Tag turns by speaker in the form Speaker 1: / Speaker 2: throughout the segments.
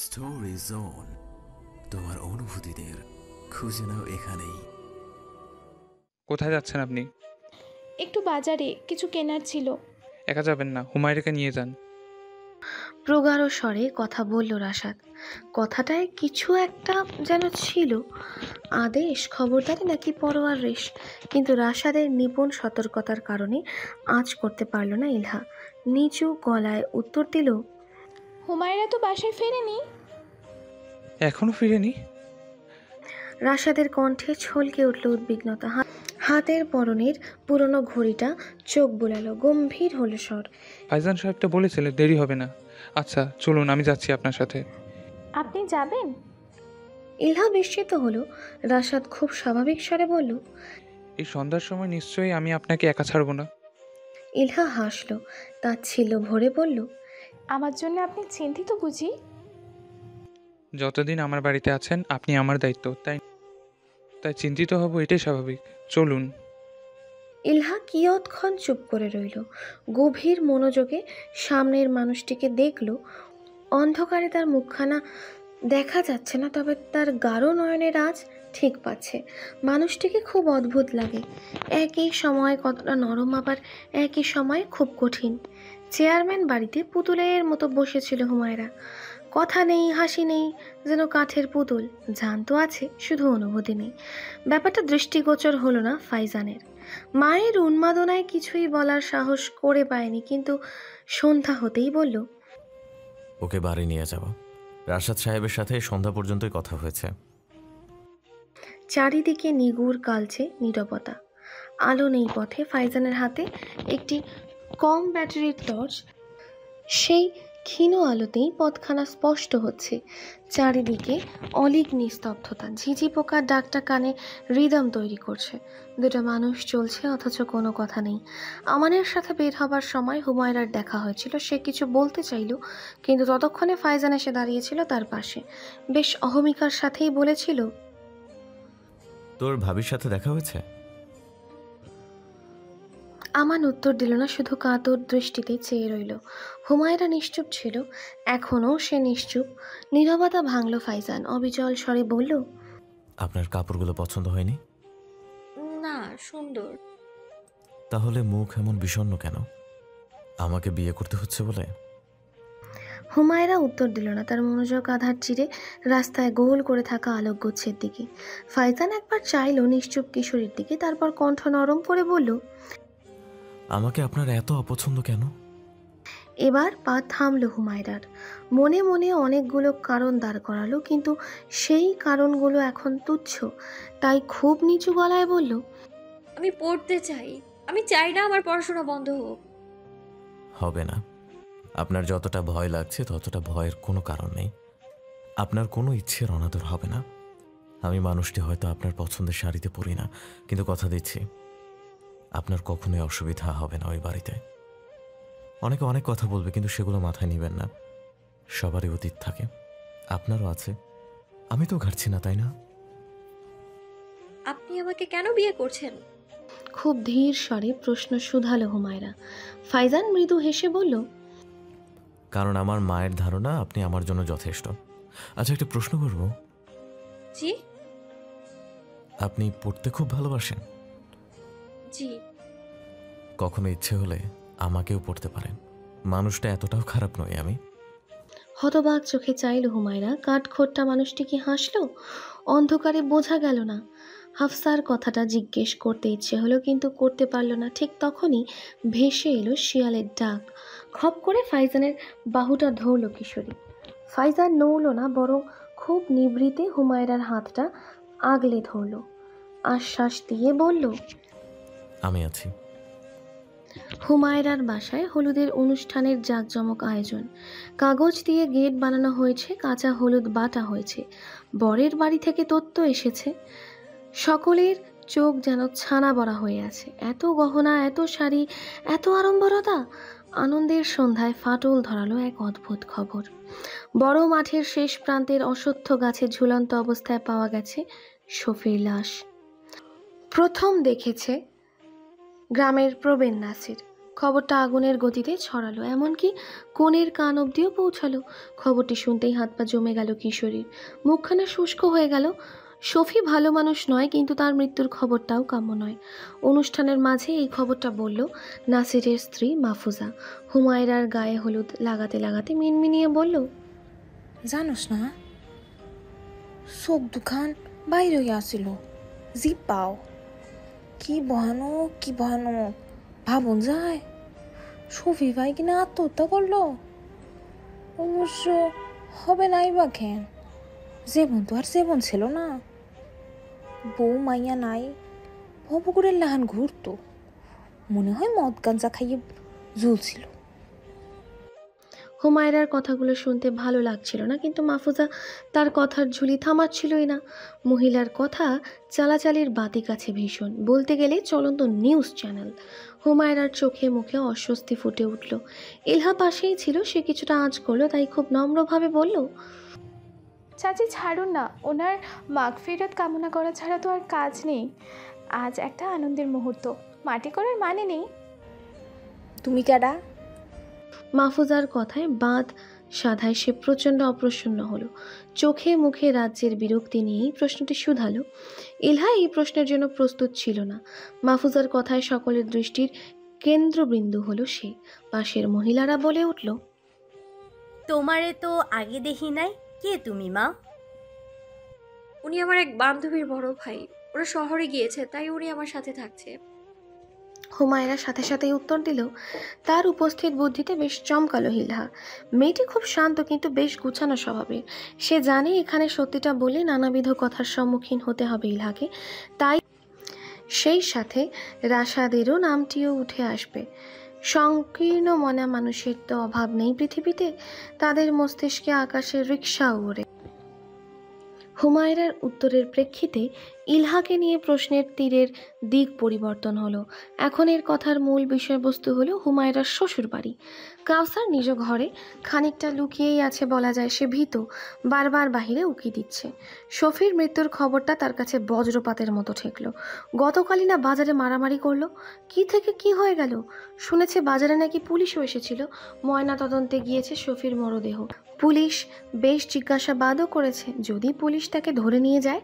Speaker 1: Story zone, তোমার অনুভূতিদের খুঁজে নাও এখানেই।
Speaker 2: কোথায় যাচ্ছেন আপনি?
Speaker 3: একটু বাজারে কিছু কেনার ছিল।
Speaker 2: একা যাবেন না, হুমায়রাকে নিয়ে যান।
Speaker 4: প্রগাঢ় স্বরে কথা বলল রাশাদ। কথাটায় কিছু একটা যেন ছিল, আদেশ, খবরদারি নাকি পরোয়ার রেশ। কিন্তু রাশাদের নিপুণ সতর্কতার কারণে আঁচ করতে পারল না ইলহা। নিচু গলায় উত্তর দিল,
Speaker 3: হুমায়রা তো বাসায় ফেরেনি।
Speaker 2: এখনো ফিরেনি?
Speaker 4: রাশাদের কণ্ঠে ছলকে উঠল উদ্বিগ্নতা। হাতের পরনের পুরনো ঘড়িটা চোখ বুলালো, গম্ভীর হলো স্বর।
Speaker 2: ভাইজান সাহেবটা বলেছিলেন দেরি হবে না। আচ্ছা চলুন, আমি যাচ্ছি আপনার সাথে।
Speaker 3: আপনি যাবেন?
Speaker 4: ইলহা বিস্মিত হলো। রাশাদ খুব স্বাভাবিক স্বরে বলল,
Speaker 2: এই সন্ধ্যার সময় নিশ্চয়ই আমি আপনাকে একা ছাড়ব না।
Speaker 4: ইলহা হাসল, তাচ্ছিল্য ভরে বলল,
Speaker 3: আমার জন্য আপনি চিন্তিত বুঝি?
Speaker 2: যতদিন আমার বাড়িতে আছেন আপনি আমার দায়িত্ব, তাই তাই চিন্তিত হব, এটাই স্বাভাবিক। চলুন।
Speaker 4: ইলহা কিয়ৎক্ষণ চুপ করে রইল, গভীর মনোযোগে সামনের মানুষটিকে দেখল। অন্ধকারে তার মুখখানা দেখা যাচ্ছে না, তবে তার গাঢ় নয়নের আজ ঠিক পাচ্ছে। মানুষটিকে খুব অদ্ভুত লাগে, একই সময় কতটা নরম, আবার একই সময় খুব কঠিন। চেয়ারম্যান বাড়িতে পুতুলের মতো বসেছিল হুমায়রা। কথা নেই, হাসি নেই, যেন কাঠের পুতুল। জানতো আছে, শুধু অনুভূতি নেই। ব্যাপারটা দৃষ্টিগোচর হলো না ফাইজানের। মায়ের উন্মাদনায় কিছুই বলার সাহস করে পায়নি, কিন্তু সন্ধ্যা হতেই বলল,
Speaker 1: ওকে বাড়ি নিয়ে যাব। রাশাদ সাহেবের সাথে সন্ধ্যা পর্যন্তই কথা হয়েছে।
Speaker 4: চারিদিকে নিগুড় কালচে নীরবতা। আলো নেই পথে। ফাইজানের হাতে একটি কম ব্যাটারির টর্চ। সেই ক্ষীণ আলোতেই পথখানা স্পষ্ট হচ্ছে। চারিদিকে অলিক নিস্তব্ধতা। ঝিঝি পোকার ডাকটা কানে রিদম তৈরি করছে। দুটো মানুষ চলছে, অথচ কোনো কথা নেই। আমানের সাথে বের হবার সময় হুমায়রার দেখা হয়েছিল। সে কিছু বলতে চাইল, কিন্তু ততক্ষণে ফাইজান এসে দাঁড়িয়েছিল তার পাশে। বেশ অহমিকার সাথেই বলেছিল,
Speaker 1: তোর ভাবির সাথে দেখা হয়েছে?
Speaker 4: আমান উত্তর দিল না, শুধু কাতর দৃষ্টিতে চেয়ে রইল। হুমায়রা নিশ্চুপ ছিল, এখনও সে নিশ্চুপ। নীরবতা ভাঙল ফাইজান, অবিচল স্বরে বলল,
Speaker 1: আপনার কাপড়গুলো পছন্দ হয়নি?
Speaker 5: না, সুন্দর।
Speaker 1: তাহলে মুখ এমন বিষণ্ণ কেন? আমাকে বিয়ে করতে হচ্ছে বলে?
Speaker 4: হুমায়রা উত্তর দিল না। তার মনোযোগ আধার চিরে রাস্তায় গোল করে থাকা আলোকগুচ্ছের দিকে। ফাইজান একবার চাইল নিশ্চুপ কিশোরীর দিকে, তারপর কণ্ঠ নরম করে বলল,
Speaker 1: আমাকে আপনার এত অপছন্দ কেন?
Speaker 4: এবার পা থামল হুমায়রার। মনে মনে অনেকগুলো কারণ দাঁড় করালো, কিন্তু সেই কারণগুলো এখন তুচ্ছ। তাই খুব নিচু গলায় বলল,
Speaker 5: আমি পড়তে চাই। আমি চাই না আমার পড়াশোনা বন্ধ হোক।
Speaker 1: হবে না। আপনার যতটা ভয় লাগছে ততটা ভয়ের কোনো কারণ নেই। আপনার কোনো ইচ্ছের অনাদর হবে না। আমি মানুষটি হয়তো আপনার পছন্দের শাড়িতে পরি না, কিন্তু কথা দিচ্ছি আপনার কখনোই অসুবিধা হবে না ওই বাড়িতে। অনেকে অনেক কথা বলবে, কিন্তু সেগুলো মাথায় নেবেন না। সবারই অতীত থাকে, আপনারও আছে। আমি তো ঘাটছি না, তাই না?
Speaker 5: আপনি আমাকে কেন বিয়ে করছেন?
Speaker 4: খুব ধীর স্বরে প্রশ্ন শুধালো হুমায়রা। ফাইজান মৃদু হেসে বলল,
Speaker 1: কারণ আমার মায়ের ধারণা আপনি আমার জন্য যথেষ্ট। আচ্ছা, একটা প্রশ্ন করব।
Speaker 5: জি।
Speaker 1: আপনি পড়তে খুব ভালোবাসেন?
Speaker 5: জি।
Speaker 1: কখনো ইচ্ছে হলে আমাকেও পড়তে পারেন। মানুষটা এতটাও খারাপ নই আমি।
Speaker 4: হতবাক চোখে চাইল হুমায়রা। কাঠখোট্টা মানুষটি কি হাসলো? অন্ধকারে বোঝা গেল না। হাফসার কথাটা জিজ্ঞেস করতে ইচ্ছে হলো, কিন্তু করতে পারল না। ঠিক তখনই ভেসে এলো শিয়ালের ডাক। খপ করে ফাইজানের বাহুটা ধরল কিশোরী। ফাইজান নড়ল না, বরং খুব নিভৃতে হুমায়রার হাতটা আগলে ধরল। আশ্বাস দিয়ে বলল,
Speaker 1: আমি আছি।
Speaker 4: হুমায়রার বাসায় হলুদের অনুষ্ঠানের জাঁকজমক আয়োজন। কাগজ দিয়ে গেট বানানো হয়েছে, কাঁচা হলুদ বাটা হয়েছে। বরের বাড়ি থেকে তত্ত্ব এসেছে। সকলের চোখ যেন ছানা বড়া হয়ে আছে। এত গহনা, এত শাড়ি, এত আড়ম্বরতা। আনন্দের সন্ধ্যায় ফাটল ধরালো এক অদ্ভুত খবর। বড় মাঠের শেষ প্রান্তের অশ্বত্থ গাছে ঝুলন্ত অবস্থায় পাওয়া গেছে শফির লাশ। প্রথম দেখেছে গ্রামের প্রবীণ নাসির। খবরটা আগুনের গতিতে ছড়ালো, এমনকি কোণের কান অবধিও পৌঁছালো। খবরটি শুনতেই হাত পা জমে গেল কিশোরীর, মুখখানা শুষ্ক হয়ে গেল। শফি ভালো মানুষ নয়, কিন্তু তার মৃত্যুর খবরটাও কাম্য নয়। অনুষ্ঠানের মাঝে এই খবরটা বলল নাসিরের স্ত্রী মাহফুজা। হুমায়রার গায়ে হলুদ লাগাতে লাগাতে মিনমিনিয়ে বলল,
Speaker 6: জানোস না, চোখ দুখান বাইরে আসিল, জিপ পাও। কি ভয়ানক ভাবুন যায়। শফি ভাই কিনা আত্মহত্যা করলো। অবশ্য হবে নাই বা কেন, জীবন তো আর জীবন ছিল না। বউ মাইয়া নাই, ভবকুরের লাহান ঘুরতো, মনে হয় মদ গাঞ্জা খাইয়ে ঝুলছিল।
Speaker 4: হুমায়রার কথাগুলো শুনতে ভালো লাগছিল না, কিন্তু মাহফুজা তার কথার ঝুলি থামাচ্ছিলই না। মহিলার কথা চালাচালির বাতি কাছে ভীষণ, বলতে গেলে চলন্ত নিউজ চ্যানেল। হুমায়রার চোখে মুখে অস্বস্তি ফুটে উঠল। ইলহা পাশেই ছিল, সে কিছুটা আঁচ করলো, তাই খুব নম্রভাবে বলল,
Speaker 3: চাচি ছাড়ুন না, ওনার মাগফিরাত কামনা করা ছাড়া তো আর কাজ নেই। আজ একটা আনন্দের মুহূর্ত, মাটি করার মানে নেই।
Speaker 6: তুমি কেডা?
Speaker 4: মাহফুজার কথায় বাঁধ সাধায় সে প্রচণ্ড অপ্রসন্ন হলো। চোখে মুখে রাজ্যের বিরক্তি নিয়েই প্রশ্নটি শুধালো। ইলহা এই প্রশ্নের জন্য প্রস্তুত ছিল না। মাহফুজার কথায় সকলের দৃষ্টির কেন্দ্রবিন্দু হলো সে। পাশের মহিলারা বলে উঠল,
Speaker 7: তোমারে তো আগে দেখি নাই, কে তুমি মা?
Speaker 5: উনি আমার এক বান্ধবীর বড় ভাই, ওরা শহরে গিয়েছে তাই উনি আমার সাথে থাকছে।
Speaker 4: হুমায়রা সাথে সাথেই উত্তর দিল। তার উপস্থিত বুদ্ধিতে বেশ চমকালো ইলহা। মেয়েটি খুব শান্ত কিন্তু বেশ গুছানো স্বভাবের। সে জানে এখানে সত্যিটা বলে নানাবিধ কথার সম্মুখীন হতে হবে ইলহাকে, তাই সেই সাথে রাশাদেরও নামটিও উঠে আসবে। সংকীর্ণ মনা মানুষের তো অভাব নেই পৃথিবীতে, তাদের মস্তিষ্কে আকাশের রিকশা ওড়ে। হুমায়রার উত্তরের প্রেক্ষিতে ইলহাকে নিয়ে প্রশ্নের তীরের দিক পরিবর্তন হলো। এখন এর কথার মূল বিষয়বস্তু হলো হুমায়রার শ্বশুর বাড়ি। কাউসার নিজ ঘরে খানিকটা লুকিয়েই আছে বলা যায়। সে ভীত, বারবার বাহিরে উকি দিচ্ছে। শফির মৃত্যুর খবরটা তার কাছে বজ্রপাতের মতো ঠেকলো। গতকালই না বাজারে মারামারি করলো, কি থেকে কি হয়ে গেল? শুনেছে বাজারে নাকি পুলিশও এসেছিল, ময়না তদন্তে গিয়েছে শফির মরদেহ। পুলিশ বেশ জিজ্ঞাসাবাদও করেছে, যদি পুলিশ তাকে ধরে নিয়ে যায়।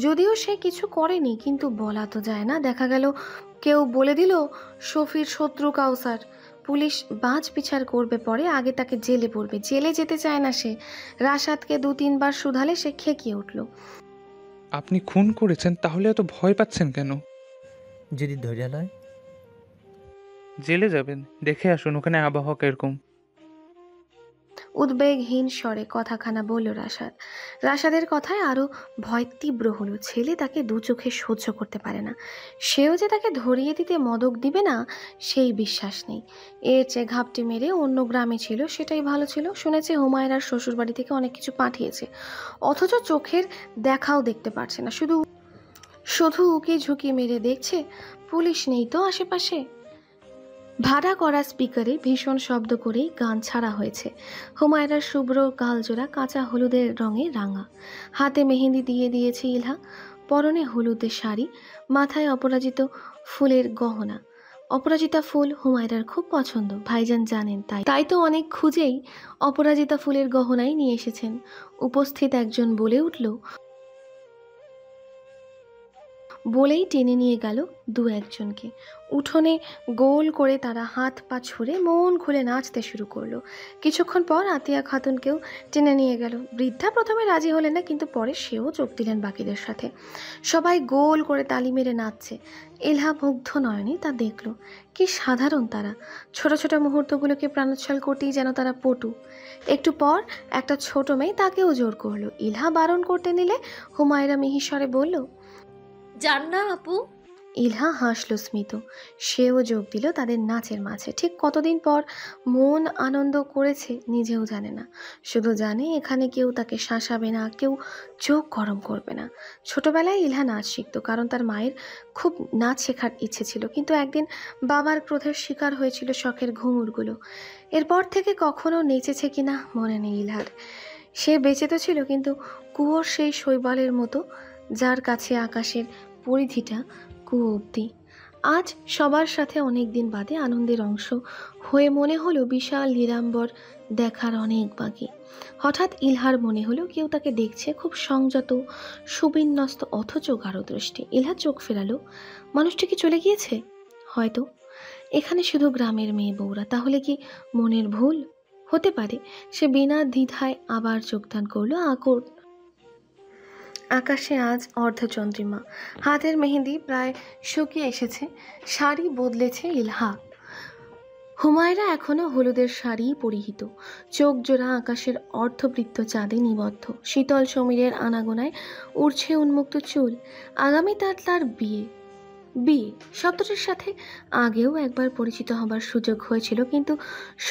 Speaker 4: যদিও সে কিছু করেনি, কিন্তু বলা তো যায় না, দেখা গেল কেউ বলে দিল শফির শত্রু কাউসার। পুলিশ বাজ বিচার করবে, পরে আগে তাকে জেলে পড়বে। জেলে যেতে চায় না সে। রাশাদকে 2-3 বার শুধালে সে খেকিয়ে উঠল।
Speaker 2: আপনি খুন করেছেন, তাহলে এত ভয় পাচ্ছেন কেন?
Speaker 8: যদি ধৈর্য লয়,
Speaker 2: জেলে যাবেন, দেখে আসুন ওখানে আবহাওয়া কিরকম।
Speaker 4: উদ্বেগহীন স্বরে কথাখানা বলল রাশাদ। রাশাদের কথায় আরও ভয় তীব্র হলো। ছেলে তাকে দু চোখে সহ্য করতে পারে না। সেও যে তাকে ধরিয়ে দিতে মদক দিবে না, সেই বিশ্বাস নেই। এর চেয়ে ঘাপটি মেরে অন্য গ্রামে ছিল, সেটাই ভালো ছিল। শুনেছে হুমায়রার শ্বশুরবাড়ি থেকে অনেক কিছু পাঠিয়েছে, অথচ চোখের দেখাও দেখতে পারছে না, শুধু উকি ঝুঁকি মেরে দেখছে। পুলিশ নেই তো আশেপাশে। ভাড়া করা স্পিকারে ভীষণ শব্দ করেই গান ছাড়া হয়েছে। হুমায়রার শুভ্র গালজোড়া কাঁচা হলুদের রঙে রাঙা, হাতে মেহেন্দি দিয়ে দিয়েছে ইলহা, পরনে হলুদের শাড়ি, মাথায় অপরাজিত ফুলের গহনা। অপরাজিতা ফুল হুমায়রার খুব পছন্দ, ভাইজান জানেন, তাই তো অনেক খুঁজেই অপরাজিতা ফুলের গহনাই নিয়ে এসেছেন। উপস্থিত একজন বলে উঠল, বলেই টেনে নিয়ে গেল 2-1জনকে। উঠোনে গোল করে তারা হাত পা ছুঁড়ে মন খুলে নাচতে শুরু করলো। কিছুক্ষণ পর আতিয়া খাতুনকেও টেনে নিয়ে গেল। বৃদ্ধা প্রথমে রাজি হলেন না, কিন্তু পরে সেও যোগ দিলেন বাকিদের সাথে। সবাই গোল করে তালি মেরে নাচছে। ইলহা মুগ্ধ নয়নে তা দেখল। কি সাধারণ তারা! ছোট ছোট মুহূর্তগুলোকে প্রাণোচ্ছল করতেই যেন তারা পটু। একটু পর একটা ছোট মেয়ে তাকেও জোর করলো। ইলহা বারণ করতে নিলে হুমায়রা মিহিস্বরে বলল,
Speaker 5: যান না আপু।
Speaker 4: ইলহা হাসল স্মিত। সেও যোগ দিল তাদের নাচের মাঝে। ঠিক কতদিন পর মন আনন্দ করেছে নিজেও জানে না, শুধু জানে এখানে কেউ তাকে শাসাবে না, কেউ চোখ গরম করবে না। ছোটবেলায় ইলহা নাচ শিখত, কারণ তার মায়ের খুব নাচ শেখার ইচ্ছে ছিল, কিন্তু একদিন বাবার ক্রোধের শিকার হয়েছিল শখের ঘুঙুরগুলো। এরপর থেকে কখনো নেচেছে কিনা মনে নেই ইলহার। সে বেঁচে তো ছিল, কিন্তু কুয়োর সেই শৈবালের মতো, যার কাছে আকাশের পরিধিটা কুয়ো অবধি। আজ সবার সাথে অনেক দিন বাদে আনন্দের অংশ হয়ে মনে হলো বিশাল নিরাম্বর দেখার অনেক বাকি। হঠাৎ ইলহার মনে হলো কেউ তাকে দেখছে, খুব সংযত, সুবিন্যস্ত, অথচ গাঢ়দৃষ্টি। ইলহা চোখ ফেরালো। মানুষটি কি চলে গিয়েছে? হয়তো। এখানে শুধু গ্রামের মেয়ে বউরা, তাহলে কি মনের ভুল? হতে পারে। সে বিনা দ্বিধায় আবার যোগদান করলো। আকাশে আজ অর্ধচন্দ্রিমা, হাতের মেহেদি প্রায় শুকিয়ে এসেছে, শাড়ি বদলেছে ইলহা। হুমায়রা এখনো হলুদের শাড়ি পরিহিত, চোখ জোড়া আকাশের অর্ধবৃত্ত চাঁদে নিবদ্ধ, শীতল সমীরের আনাগোনায় উড়ছে উন্মুক্ত চুল। আগামী তার বিয়ে। বিয়ে শব্দটির সাথে আগেও একবার পরিচিত হবার সুযোগ হয়েছিল, কিন্তু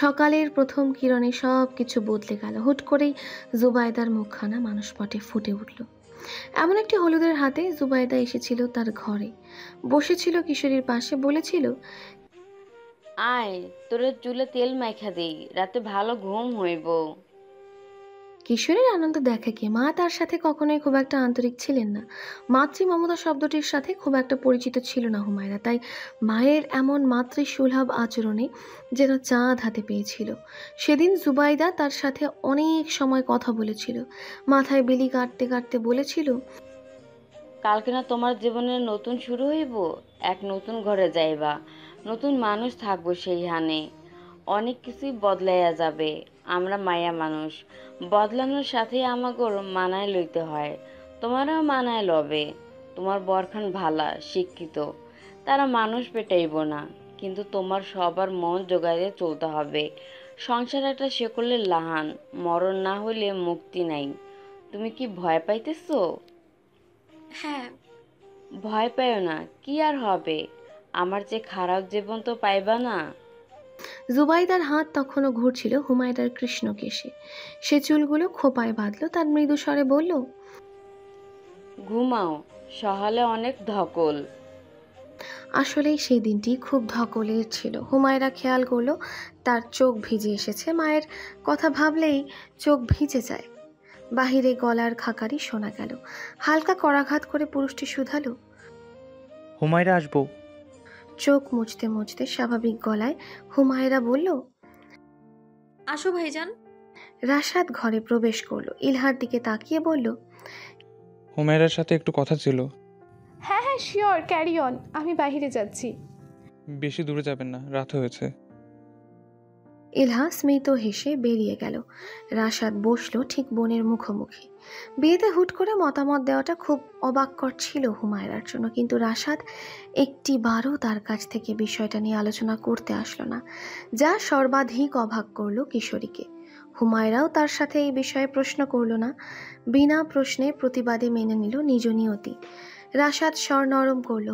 Speaker 4: সকালের প্রথম কিরণে সব কিছু বদলে গেল। হুট করেই জুবাইদার মুখখানা মানুষপটে ফুটে উঠল। এমন একটি হলুদের হাতে জুবাইদা এসেছিল তার ঘরে, বসেছিল কিশোরীর পাশে, বলেছিল,
Speaker 9: আয় তোরে চুলে তেল মাইখা দেই, রাতে ভালো ঘুম হইব।
Speaker 4: কিশোরীর আনন্দ দেখে কে? মা তার সাথে কখনোই খুব একটা আন্তরিক ছিলেন না। মাতৃ মমতা শব্দটির সাথে খুব একটা পরিচিত ছিল না হুমায়রা, তাই মায়ের এমন মাতৃসুলভ আচরণে যেন চাঁদ হাতে পেয়েছিল। সেদিন জুবাইদা তার সাথে অনেক সময় কথা বলেছিল, মাথায় বিলি কাটতে কাটতে বলেছিল,
Speaker 9: কালকে না তোমার জীবনের নতুন শুরু হইব, এক নতুন ঘরে যাইবা, নতুন মানুষ থাকবো সেইখানে, অনেক কিছুই বদলাইয়া যাবে। আমরা মায়া মানুষ, বদলানোর সাথে আমাগর মানায় লইতে হয়। তোমারও মানায় লবে। তোমার বরখান ভালা, শিক্ষিত, তারা মানুষ পেটাইব না, কিন্তু তোমার সবার মন জোগাইয়ে চলতে হবে। সংসার একটা শেকলের লাহান, মরণ না হইলে মুক্তি নাই। তুমি কি ভয় পাইতেছো?
Speaker 5: হ্যাঁ।
Speaker 9: ভয় পাইও না, কি আর হবে, আমার যে খারাপ জীবন তো পাইবা না।
Speaker 4: জুবাইদার হাত তখনও ঘুরছিল হুমায়রার কৃষ্ণ কেশে। সে চুলগুলো খোপায় বাঁধলো, তার মৃদু স্বরে বলল,
Speaker 9: ঘুমাও, সহালে অনেক ধকল।
Speaker 4: আসলেই সেই দিনটি খুব ধকলের ছিল। হুমায়রা খেয়াল করলো তার চোখ ভিজে এসেছে। মায়ের কথা ভাবলেই চোখ ভিজে যায়। বাহিরে গলার খাকারি শোনা গেল। হালকা করাঘাত করে পুরুষটি শুধালো,
Speaker 2: হুমায়রা আসবো।
Speaker 4: চোখ মুছতে মুছতে স্বাভাবিক গলায় হুমায়রা বলল,
Speaker 5: আসো ভাইজান।
Speaker 4: রাশাদ ঘরে প্রবেশ করলো। ইলহার দিকে তাকিয়ে বলল,
Speaker 2: হুমায়রার সাথে একটু কথা ছিল।
Speaker 3: হ্যাঁ হ্যাঁ শিওর, ক্যারি অন, আমি বাইরে যাচ্ছি।
Speaker 2: বেশি দূরে যাবেন না, রাত হয়েছে।
Speaker 4: ইলহা স্মিত হেসে বেরিয়ে গেল। রাশাদ বসলো ঠিক বোনের মুখোমুখি। বিয়েতে হুট করে মতামত দেওয়াটা খুব অবাককর ছিল হুমায়রার জন্য, কিন্তু রাশাদ একটিবারও তার কাছ থেকে বিষয়টা নিয়ে আলোচনা করতে আসলো না, যা সর্বাধিক অবাক করলো কিশোরীকে। হুমায়রাও তার সাথে এই বিষয়ে প্রশ্ন করল না, বিনা প্রশ্নে প্রতিবাদে মেনে নিল নিজ নিয়তি। রাশাদ স্বর নরম করল,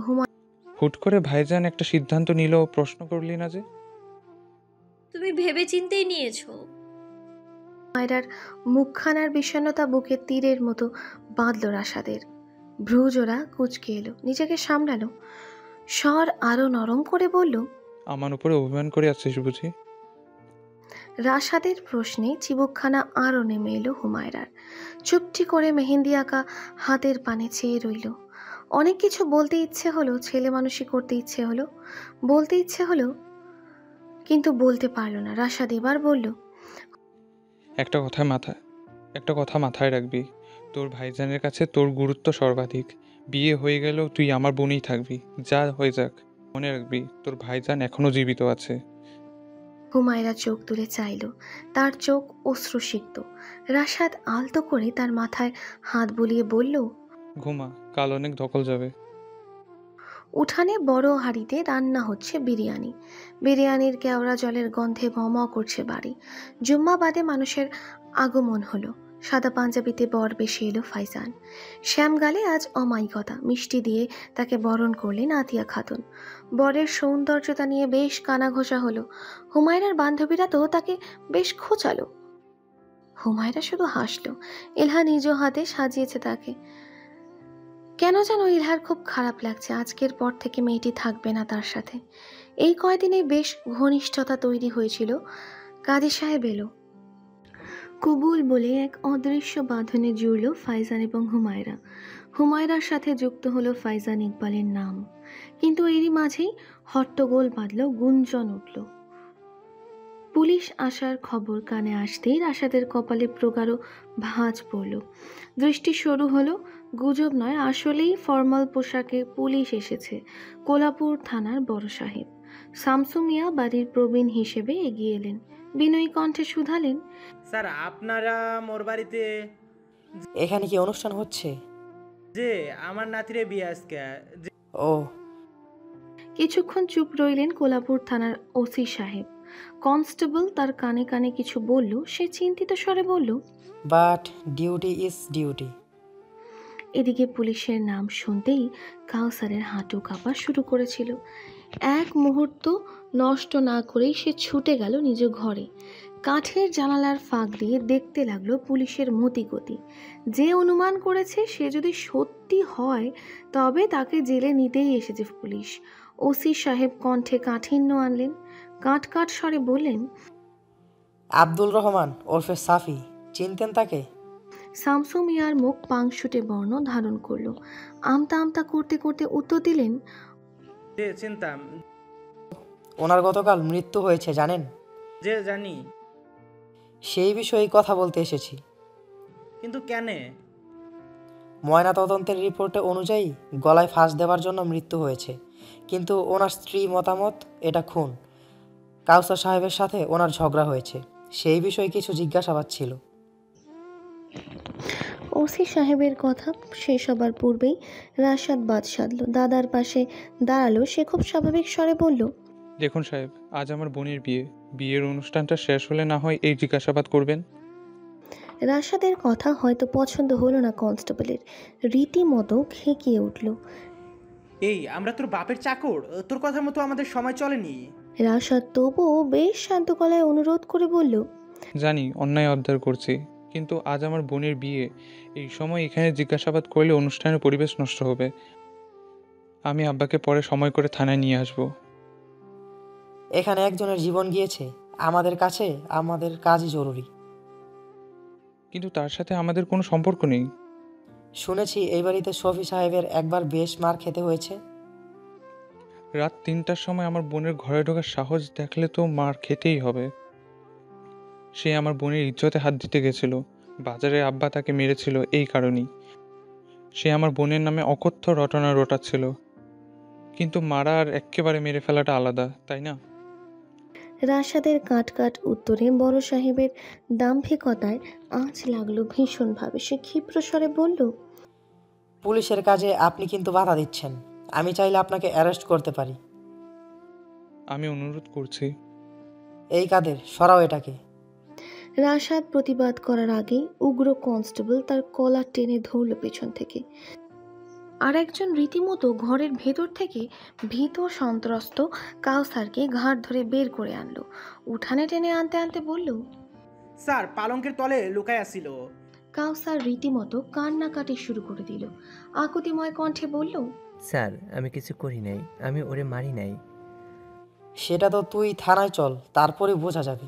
Speaker 2: হুট করে ভাইজান একটা সিদ্ধান্ত নিল, প্রশ্ন করলি না যে?
Speaker 5: তুমি ভেবে চিন্তেই নিয়েছো।
Speaker 4: হুমায়রার মুখখানার বিষণ্ণতা বুকে তীরের মতো বাঁধল রাশাদের। ভ্রুজোড়া কুঁচকে এলো, নিজেকে সামলালো, স্বর আরো নরম করে বলল,
Speaker 2: আমার উপরে অভিমান করে আছিস বুঝি?
Speaker 4: রাশাদের প্রশ্নে চিবুকখানা আরো নেমে এলো হুমায়রার। চুপটি করে মেহেন্দি আঁকা হাতের পানে চেয়ে রইল। অনেক কিছু বলতে ইচ্ছে হলো, ছেলে মানুষই করতে ইচ্ছে হলো, বলতে ইচ্ছে হলো, কিন্তু বলতে পারল না। রাশাদ এবার বলল,
Speaker 2: একটা কথা মাথায় রাখবি, তোর ভাইজানের কাছে তোর গুরুত্ব সর্বাধিক। বিয়ে হয়ে গেলেও তুই আমার বোনই থাকবি, যা হয়ে যাক। মনে রাখবি তোর ভাইজান এখনো জীবিত আছে।
Speaker 4: হুমায়রা চোখ তুলে চাইল, তার চোখ অশ্রুসিক্ত। রাশাদ আলতো করে তার মাথায় হাত বুলিয়ে বলল,
Speaker 2: ঘুমা, কাল অনেক ধকল যাবে।
Speaker 4: উঠানে বড় হাঁড়িতে রান্না হচ্ছে বিরিয়ানি। বিরিয়ানির কেওড়া জলের গন্ধে মম করছে বাড়ি। জুম্মা বাদে মানুষের আগমন হলো। সাদা পাঞ্জাবিতে বর বেশি এলো ফাইজান। শ্যামগালে আজ অমায়িকতা। মিষ্টি দিয়ে তাকে বরণ করলেন আতিয়া খাতুন। বরের সৌন্দর্যতা নিয়ে বেশ কানাঘোষা হলো। হুমায়রার বান্ধবীরা তো তাকে বেশ খোঁচালো। হুমায়রা শুধু হাসলো। ইলহা নিজ হাতে সাজিয়েছে তাকে। কেন যেন ইলহার খুব খারাপ লাগছে। আজকের পর থেকে মেয়েটি থাকবে না তার সাথে। এই কয়দিনে বেশ ঘনিষ্ঠতা তৈরি হয়েছিল। কাজী সাহেব এলো। কবুল বলে এক অদৃশ্য বাঁধনে জুড়ল ফাইজান এবং হুমায়রা। হুমায়রার সাথে যুক্ত হলো ফাইজান ইকবালের নাম। কিন্তু এরই মাঝেই হট্টগোল বাঁধল, গুঞ্জন উঠল। পুলিশ আসার খবর কানে আসতেই রাশাদের কপালে প্রগাঢ় ভাঁজ পড়ল। দৃষ্টি সরু হলো। গুজব নয়, আসলেই ফর্মাল পোশাকে পুলিশ এসেছে। কোলাপুর থানার বড় সাহেব শামসু মিয়া বাড়ির প্রবীণ হিসেবে এগিয়ে এলেন। বিনয়ী কণ্ঠে শুধালেন,
Speaker 10: স্যার আপনারা মোর বাড়িতে
Speaker 11: এখানে কি অনুষ্ঠান হচ্ছে?
Speaker 10: যে আমার নাতিরে বিয়ে আজকে
Speaker 11: ও।
Speaker 4: কিছুক্ষণ চুপ রইলেন কোলাপুর থানার ওসি সাহেব। কনস্টেবল তার কানে কানে কিছু বলল। সে চিন্তিত স্বরে বলল,
Speaker 11: বাট ডিউটি ইজ ডিউটি।
Speaker 4: এদিকে পুলিশের নাম শুনতেই কাউসারের হাঁটু কাঁপা শুরু করেছিল। এক মুহূর্ত নষ্ট না করেই সে ছুটে গেল নিজ ঘরে। কাঠের জানালার ফাঁক দিয়ে দেখতে লাগলো পুলিশের মতিগতি। যে অনুমান করেছে সে যদি সত্যি হয় তবে তাকে জেলে নিতেই এসেছে পুলিশ। ওসি সাহেব কণ্ঠে কাঠিন্য আনলেন, কাট কাট স্বরে বললেন,
Speaker 11: আব্দুল রহমান ওরফে সাফি, চিনতেন তাকে?
Speaker 4: শামসু মিয়ার মুখ পাংশুটে বর্ণ ধারণ করলো। আমতা আমতা করতে করতে উত্তর দিলেন,
Speaker 10: যে চিন্তাম।
Speaker 11: ওনার গতকাল মৃত্যু হয়েছে জানেন?
Speaker 10: যে জানি।
Speaker 11: সেই বিষয়ে কথা বলতে এসেছি।
Speaker 10: কিন্তু কেনে?
Speaker 11: ময়না তদন্তের রিপোর্টে অনুযায়ী গলায় ফাঁস দেওয়ার জন্য মৃত্যু হয়েছে, কিন্তু ওনার স্ত্রী মতামত এটা খুন। কাউসার সাহেবের সাথে ওনার ঝগড়া হয়েছে, সেই বিষয়ে কিছু জিজ্ঞাসাবাদ ছিল।
Speaker 4: ওসি সাহেবের কথা শেষ হবার পূর্বেই রাশাদ বাদ সাধল, দাদার পাশে দাঁড়ালো। সে খুব স্বাভাবিক স্বরে বলল,
Speaker 2: দেখুন সাহেব, আজ আমার বোনের বিয়ের অনুষ্ঠানটা শেষ হলে না হয় এই জিজ্ঞাসাবাদ করবেন।
Speaker 4: রাশাদের কথা হয়তো পছন্দ হলো না কনস্টেবলের। রীতিমতো খেকিয়ে উঠল।
Speaker 10: এই আমরা তোর বাপের চাকর, তোর কথার মতো আমাদের সময় চলেনি।
Speaker 4: রাশাদ তবুও বেশ শান্ত গলায় অনুরোধ করে বলল,
Speaker 2: জানি অন্যায় অবদার করছি, কিন্তু আজ আমার বোনের বিয়ে, এই সময় এখানে জিজ্ঞাসাবাদ করলে অনুষ্ঠানের পরিবেশ নষ্ট হবে। আমি আব্বাকে পরে সময় করে থানায় নিয়ে আসব।
Speaker 11: এখানে একজনের জীবন গিয়েছে, আমাদের কাছে আমাদের কাজই জরুরি।
Speaker 2: কিন্তু তার সাথে আমাদের কোনো সম্পর্ক নেই।
Speaker 11: শুনেছি এই বাড়িতে শফি সাহেবের একবার বেশ মার খেতে হয়েছে।
Speaker 2: রাত 3টার সময় আমার বোনের ঘরে ঢোকার সাহস দেখলে তো মার খেতেই হবে। সে আমার বোনের ইজ্জতে হাত দিতে গেছিল। বাজারে আব্বা তাকে মেরেছিল এই কারণেই। সে আমার বোনের নামে অকথ্য রটনা রটাচ্ছিল। কিন্তু মারা আর এক্কেবারে মেরে ফেলাটা আলাদা, তাই না?
Speaker 4: রাশাদের কাট কাট উত্তরে বড় সাহেবের দাম্ভিকতায় আঁচ লাগলো ভীষণভাবে। সে ক্ষিপ্র স্বরে বলল,
Speaker 11: পুলিশের কাজে আপনি কিন্তু বাধা দিচ্ছেন। আমি চাইলে আপনাকে অ্যারেস্ট করতে পারি।
Speaker 2: আমি অনুরোধ করছি।
Speaker 11: এই কাদের সরাও এটাকে।
Speaker 4: রাশাদ প্রতিবাদ করার আগেই উগ্র কনস্টেবল তার কলার টেনে ধরল পেছন থেকে। আর একজন রীতিমতো ঘরের ভেতর থেকে ভীত সন্ত্রস্ত কাউসারকে ঘাড় ধরে বের করে আনলো। উঠানে টেনে আনতে আনতে বলল,
Speaker 10: স্যার পালঙ্কের তলে লুকায় আসিল।
Speaker 4: কাউসার রীতিমতো কান্নাকাটি শুরু করে দিল। আকুতিময় কণ্ঠে বলল,
Speaker 8: স্যার আমি কিছু করি নাই, আমি ওরে মারি নাই।
Speaker 11: সেটা তো তুই থানায় চল, তারপরে বোঝা যাবে।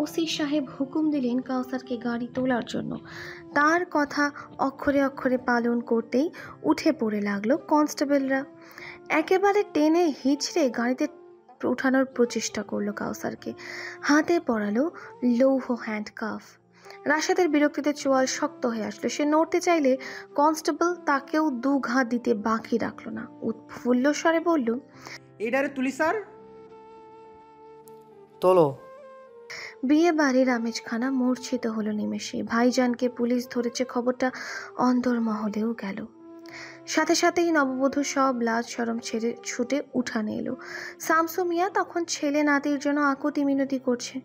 Speaker 4: ওসি সাহেব হুকুম দিলেন কাউসারকে গাড়ি তোলার জন্য। তার কথা অক্ষরে অক্ষরে পালন করতেই উঠে পড়ে লাগলো কনস্টেবলরা। একেবারে টেনে হিচড়ে গাড়িতে ওঠানোর প্রচেষ্টা করলো কাউসারকে। হাতে পড়ালো লৌহ হ্যান্ডকাফ। রাশাদের বিরক্তিতে চোয়াল শক্ত হয়ে আসলো। সে নড়তে চাইলে কনস্টেবল তাকেও দু ঘা দিতে বাকি রাখলো না। উৎফুল্ল স্বরে বলল,
Speaker 10: এটারে তুলি স্যার।
Speaker 11: তোলো।
Speaker 4: বিয়ে বাড়ির আমেজখানা মূর্ছিত হলো নিমেষে। ভাইজানকে পুলিশ ধরেছে খবরটা অন্দরমহলেও গেল। সাথে সাথেই নববধূ সব লাজ শরম ছেড়ে ছুটে উঠানে এলো। শামসু মিয়া তখন ছেলে নাতির জন্য আকুতি মিনতি করছে।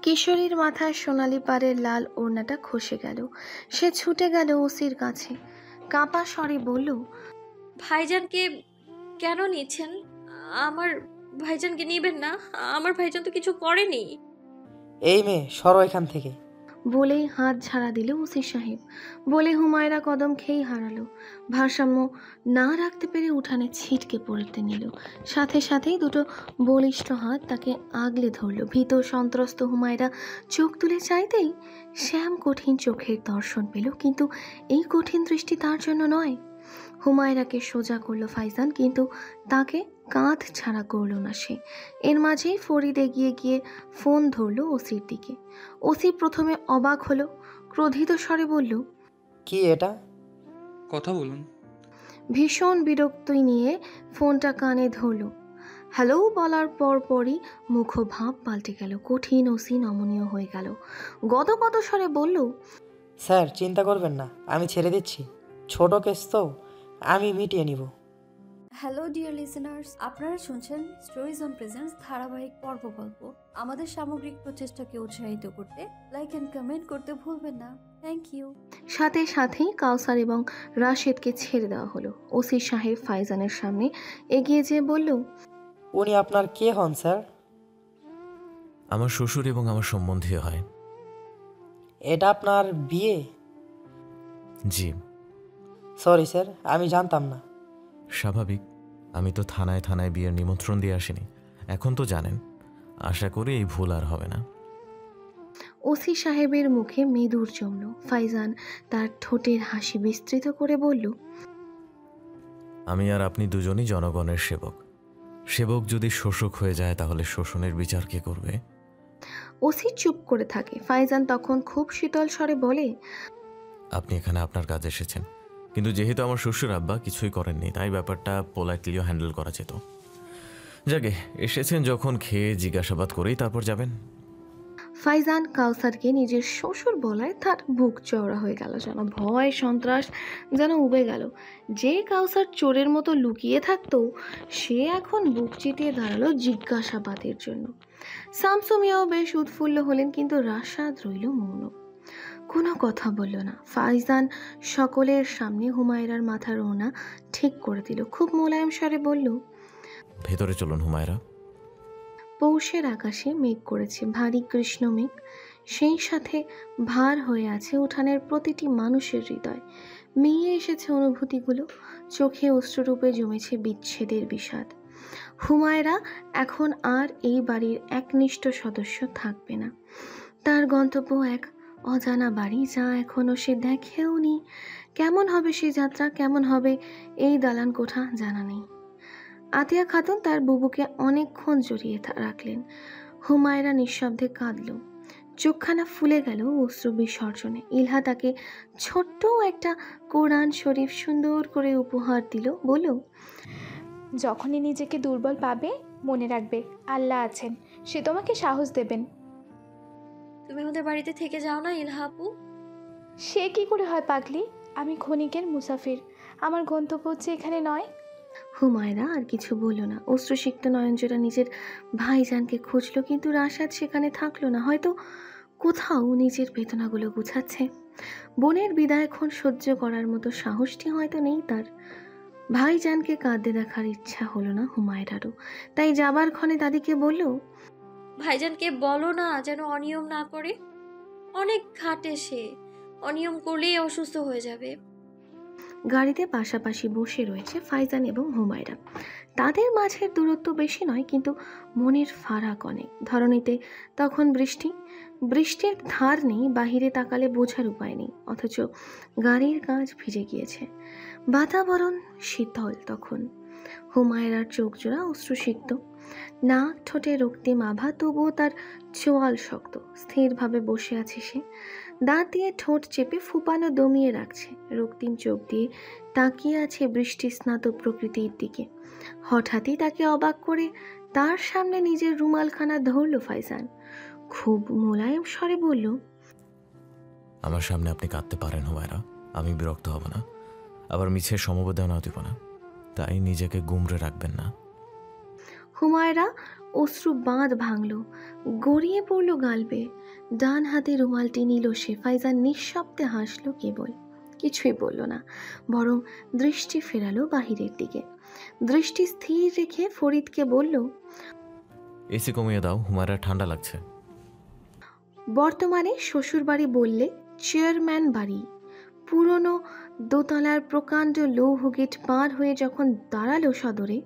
Speaker 4: কিশোরীর মাথায় সোনালি পাড়ের লাল ওড়নাটা খসে গেল। সে ছুটে গেল ওসির কাছে, কাঁপা স্বরে বলল,
Speaker 5: ভাইজানকে কেন নিচ্ছেন? আমার ভাইজানকে নিবেন না? আমার ভাইজান তো কিছু করেনি।
Speaker 11: এই মেয়ে সরো এখান থেকে।
Speaker 4: বলেই হাত ঝাড়া দিল ওসি সাহেব। বলে হুমায়রা কদম খেয়েই হারালো। ভারসাম্য না রাখতে পেরে উঠানে ছিটকে পড়তে নিল। সাথে সাথেই দুটো বলিষ্ঠ হাত তাকে আগলে ধরল। ভীত সন্ত্রস্ত হুমায়রা চোখ তুলে চাইতেই শ্যাম কঠিন চোখের দর্শন পেল, কিন্তু এই কঠিন দৃষ্টি তার জন্য নয়। হুমায়রাকে সোজা করলো ফাইজান, কিন্তু তাকে কাঁধ ছাড়া করলো না সে। এর মাঝেই ফরিদ এগিয়ে গিয়ে ফোন ধরলো ওসির দিকে। ওসি প্রথমে অবাক হলো, ক্রোধিত স্বরে বলল,
Speaker 11: কি এটা?
Speaker 2: কথা বলুন।
Speaker 4: ভীষণ বিরক্তি নিয়ে ফোনটা কানে ধরল। হ্যালো বলার পরপরই মুখভাব পাল্টে গেল। কঠিন ওসি নমনীয় হয়ে গেল। গদগদ স্বরে বলল,
Speaker 11: স্যার চিন্তা করবেন না, আমি ছেড়ে দিচ্ছি। ছোট কেস তো, আমি মিটিয়ে নিব।
Speaker 12: হ্যালো ডিয়ার লিসেনার্স, আপনারা শুনছেন স্টোরিজ অন প্রেজেন্স ধারাবাহিক পর্ব গল্প। আমাদের সামগ্রিক প্রচেষ্টাকে উৎসাহিত করতে লাইক এন্ড কমেন্ট করতে ভুলবেন না। Thank you.
Speaker 4: সাথে সাথেই কাউসার এবং রাশেদকে ছেড়ে দেওয়া হলো। ওসি সাহেব ফাইজানের সামনে এগিয়ে যেয়ে বলল,
Speaker 11: উনি আপনার কে হন স্যার?
Speaker 1: আমার শ্বশুর এবং আমার সম্বন্ধী হয়।
Speaker 11: এটা আপনার বিয়ে?
Speaker 1: জি।
Speaker 11: সরি স্যার, আমি জানতাম না।
Speaker 1: স্বাভাবিক, আমি তো থানায় থানায় বিয়ের নিমন্ত্রণ দিয়ে আসিনি। এখন তো জানেন, আশা করি এই ভুল আর হবে না।
Speaker 4: ওসি সাহেবের মুখে মৃদুর জমল। ফাইজান তার ঠোঁটের হাসি বিস্তৃত করে বলল,
Speaker 1: আমি আর আপনি দুজনই জনগণের সেবক। সেবক যদি শোষক হয়ে যায় তাহলে শোষণের বিচার কে করবে?
Speaker 4: ওসি চুপ করে থাকে। ফাইজান তখন খুব শীতল স্বরে বলে,
Speaker 1: আপনি এখানে আপনার কাজ এসেছেন, কিন্তু যেহেতু আমার শ্বশুর আব্বা কিছুই করেননি, তাই ব্যাপারটা পোলাইটলিও হ্যান্ডেল করা যেত। যাকে এসেছেন যখন, খেয়ে জিজ্ঞাসাবাদ করেই তারপর যাবেন।
Speaker 4: ফাইজান কাউসারকে নিজের শ্বশুর বলায় তার বুক চওড়া হয়ে গেল, যেন ভয় সন্ত্রাস যেন উবে গেল। যে কাউসার চোরের মতো লুকিয়ে থাকতো, সে এখন বুক চিতিয়ে দাঁড়ালো জিজ্ঞাসাবাদের জন্য। শামসু মিয়াও বেশ উৎফুল্ল হলেন, কিন্তু রাশাদ রইল মৌন, কোনো কথা বলল না। ফাইজান সকলের সামনে হুমায়রার মাথার ওড়না ঠিক করে দিল। খুব মোলায়েম স্বরে বলল,
Speaker 1: ভেতরে চলুন হুমায়রা।
Speaker 4: পৌষের আকাশে মেঘ করেছে, ভারী কৃষ্ণ মেঘ। সেই সাথে ভার হয়ে আছে উঠানের প্রতিটি মানুষের হৃদয়। মিয়ে এসেছে অনুভূতিগুলো, চোখে অশ্রুরূপে জমেছে বিচ্ছেদের বিষাদ। হুমায়রা এখন আর এই বাড়ির একনিষ্ঠ সদস্য থাকবে না। তার গন্তব্য এক অজানা বাড়ি, যা এখনো সে দেখেও নি। কেমন হবে সেই যাত্রা, কেমন হবে এই দালান কোঠা, জানা নেই। আতিয়া খাতুন তার বুবুকে অনেকক্ষণ জড়িয়ে রাখলেন। হুমায়রা নিঃশব্দে কাঁদল, চোখখানা ফুলে গেল অশ্রু বিসর্জনে। ইলহা তাকে ছোট্ট একটা কোরআন শরীফ সুন্দর করে উপহার দিল। বলল,
Speaker 3: যখনই নিজেকে দুর্বল পাবে, মনে রাখবে আল্লাহ আছেন, সে তোমাকে সাহস দেবেন।
Speaker 5: তুমি আমাদের বাড়িতে থেকে যাও না ইলহা আপু?
Speaker 3: সে কি করে হয় পাগলি, আমি ক্ষণিকের মুসাফির, আমার গন্তব্য হচ্ছে এখানে নয়।
Speaker 4: হুমায়রা আর কিছু বলল না। অশ্রুসিক্ত নয়নজোড়া নিজের ভাইজানকে খুঁজলো, কিন্তু রাশাদ সেখানে থাকলো না। হয়তো কোথাও নিজের বেদনাগুলো গুছাচ্ছে। বোনের বিদায় এখন সহ্য করার মতো সাহসটি হয়তো নেই তার। ভাইজানকে কাঁদতে দেখার ইচ্ছা হলো না হুমায়রারও, তাই যাবার ক্ষণে দাদিকে বলল,
Speaker 5: ভাইজানকে বলো না যেন অনিয়ম না করে। অনেক ঘাটে সে, অনিয়ম করলেই অসুস্থ হয়ে যাবে।
Speaker 4: গাড়িতে পাশাপাশি বসে রয়েছে ফাইজান এবং হুমায়রা। তাদের মাঝের দূরত্ব বেশি নয়, কিন্তু মনের ফারাক অনেক। ধরণীতে তখন বৃষ্টির ধার নেই, বাহিরে তাকালে বোঝার উপায় নেই, অথচ গাড়ির কাঁচ ভিজে গিয়েছে। বাতাবরণ শীতল তখন। হুমায়রার চোখ জোড়া অশ্রুসিক্ত, নাক ঠোঁটে রক্তিম আভা, তবুও তার চোয়াল শক্ত। স্থিরভাবে বসে আছে সে, দাঁত দিয়ে ঠোঁট চেপে ফুপানো দমিয়ে রাখছে। রক্তিম চোখ দিয়ে তাকিয়ে আছে বৃষ্টি স্নাত প্রকৃতির দিকে। হঠাৎই তাকে অবাক করে তার সামনে নিজের রুমালখানা ধরল ফাইজান। খুব মোলায়েম স্বরে বলল,
Speaker 1: আমার সামনে আপনি কাঁদতে পারেন হুমায়রা, আমি বিরক্ত হব না, আবার মিছে সমবেদনা দিব না, তাই নিজেকে গুমরে রাখবেন না।
Speaker 4: হুমায়রা অশ্রু বাঁধ ভাঙল, গড়িয়ে পড়ল গালবে। ডান হাতে রুমালটি নিল সে। ফাইজান নিঃশব্দে হাসল, কেবল কিছুই বলল না, বরং দৃষ্টি ফেরালো বাহিরের দিকে। দৃষ্টি স্থির রেখে ফরিদকে বলল,
Speaker 1: এসি কমিয়ে দাও, হুমায়রা ঠান্ডা লাগছে।
Speaker 4: বর্তমানে শ্বশুরবাড়ি বললে চেয়ারম্যান বাড়ি। পুরনো দোতলার প্রকাণ্ড লৌহ গেট পার হয়ে যখন দাঁড়ালো সদরে,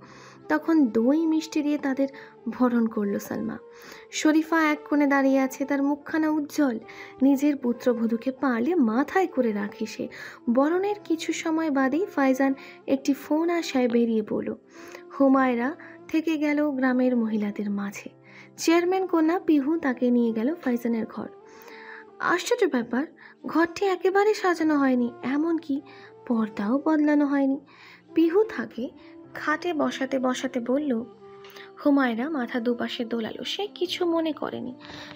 Speaker 4: তখন দই মিষ্টি দিয়ে তাদের বরণ করলো সালমা। শরীফা এক কোণে দাঁড়িয়ে আছে, তার মুখখানা উজ্জ্বল। নিজের পুত্রবধূকে পারলে মাথায় করে রাখে সে। বরণের কিছু সময় বাদেই ফাইজান একটি ফোন আসায় বেরিয়ে পড়ল। হুমায়রা থেকে গেল গ্রামের মহিলাদের মাঝে। চেয়ারম্যান কন্যা পিহু তাকে নিয়ে গেল ফাইজানের ঘর। আশ্চর্য ব্যাপার, ঘরটি একেবারে সাজানো হয়নি, এমনকি পর্দাও বদলানো হয়নি। পিহু তাকে খাটে বসাতে বসাতে বলল। হুমায়রা মাথা দুপাশে দোলালো। সে কিছু মনে করেনি,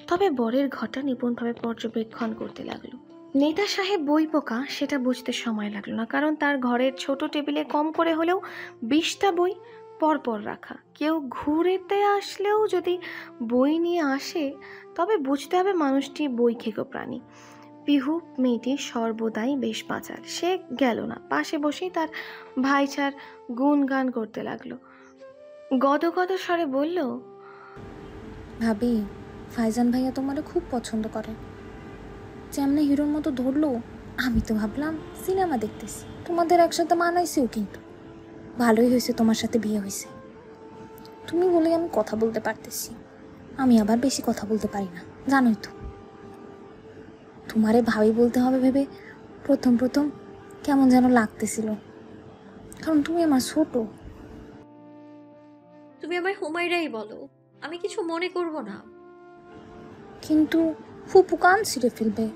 Speaker 4: তবে বরের ঘরটা নিপুণভাবে পর্যবেক্ষণ করতে লাগলো। নেতা সাহেব বই পোকা সেটা বুঝতে সময় লাগলো না, কারণ তার ঘরের ছোট টেবিলে কম করে হলেও 20টা বই পরপর রাখা। কেউ ঘুরেতে আসলেও যদি বই নিয়ে আসে, তবে বুঝতে হবে মানুষটি বই খেকো প্রাণী। পিহু মেয়েটি সর্বদাই বেশ বাঁচাল। সে গেল না, পাশে বসেই তার ভাইচার গুণগান করতে লাগলো। গদগদ স্বরে বলল,
Speaker 6: ভাবি, ফাইজান ভাইয়া তোমারে খুব পছন্দ করে। যেমন হিরোর মতো ধরলো, আমি তো ভাবলাম সিনেমা দেখতেছি। তোমাদের একসাথে মানাইছেও, কিন্তু ভালোই হয়েছে তোমার সাথে বিয়ে হয়েছে। তুমি বলে আমি কথা বলতে পারতেছি। আমি আবার বেশি কথা বলতে পারি না, জানোই তো। তোমারে ভাবি বলতে হবে ভেবে প্রথম প্রথম কেমন যেন লাগতেছিল, কারণ তুমি আমার ছোট।
Speaker 5: তুমি আমার হুমায়রাই বলো, আমি কিছু মনে করব না।
Speaker 6: কিন্তু ফুপু কান ছিঁড়ে ফেলবে।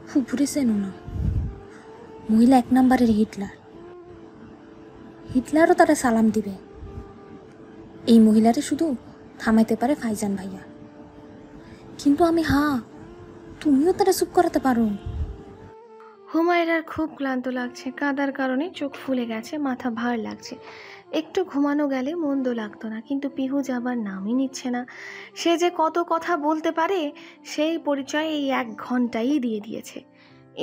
Speaker 6: ফুপুরে চেনো না, মহিলা 1 নম্বরের হিটলার। হিটলারও তারা সালাম দিবে। এই মহিলারে শুধু থামাইতে পারে ফাইজান ভাইয়া। কিন্তু আমি তুমিও তারা চুপ করাতে পারো।
Speaker 4: হুমায়রার খুব ক্লান্ত লাগছে, কাঁদার কারণে চোখ ফুলে গেছে, মাথা ভার লাগছে। একটু ঘুমানো গেলে মন্দ লাগতো না, কিন্তু পিহু যাবার নামই নিচ্ছে না। সে যে কত কথা বলতে পারে সেই পরিচয় এই 1 ঘন্টাই দিয়ে দিয়েছে।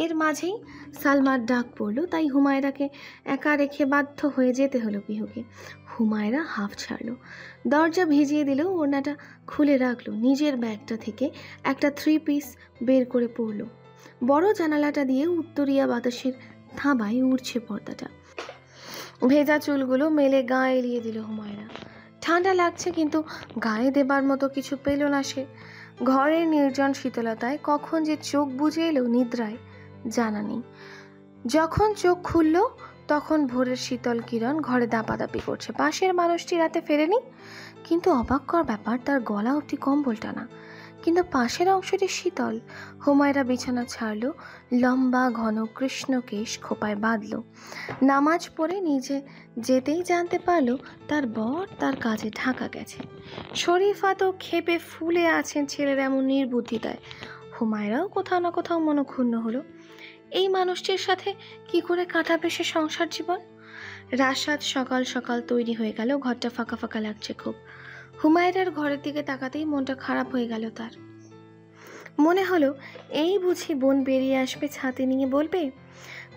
Speaker 4: এর মাঝেই সালমার ডাক পড়লো, তাই হুমায়রাকে একা রেখে বাধ্য হয়ে যেতে হলো পিহুকে। হুমায়রা হাফ ছাড়লো, দরজা ভিজিয়ে দিল, ওড়নাটা খুলে রাখলো। নিজের ব্যাগটা থেকে একটা 3 পিস বের করে পড়লো। বড় জানালাটা দিয়ে উত্তরিয়া বাতাসের থাবায় উড়ছে পর্দাটা। ভেজা চুলগুলো মেলে গায়ে এলিয়ে দিল হুমায়রা। ঠান্ডা লাগছে, কিন্তু গায়ে দেবার মতো কিছু পেল না সে। ঘরের নির্জন শীতলতায় কখন যে চোখ বুজে এলো নিদ্রায় জানা নেই। যখন চোখ খুলল, তখন ভোরের শীতল কিরণ ঘরে দাপাদাপি করছে। পাশের মানুষটি রাতে ফেরেনি, কিন্তু অবাক্কর ব্যাপার, তার গলা অবধি কম্বল টানা, কিন্তু পাশের অংশটি শীতল। হুমায়রা বিছানা ছাড়ল, লম্বা ঘন কৃষ্ণকেশ খোপায় বাঁধল। নামাজ পড়ে নিজে যেতেই জানতে পারল তার বর তার কাজে ঢাকা গেছে। শরীফা তো ক্ষেপে ফুলে আছেন ছেলের এমন নির্বুদ্ধিতায়। হুমায়রাও কোথাও না কোথাও মনক্ষুণ্ণ হলো। এই মানুষটির সাথে কি করে কাটাবে সে সংসার জীবন? রাশাদ সকাল সকাল তৈরি হয়ে গেল, ঘরটা ফাঁকা ফাঁকা লাগছে খুব। হুমায়রার ঘরের দিকে তাকাতেই মনটা খারাপ হয়ে গেল তার। মনে হলো এই বুঝি বোন বেরিয়ে আসবে ছাতা নিয়ে বলবে।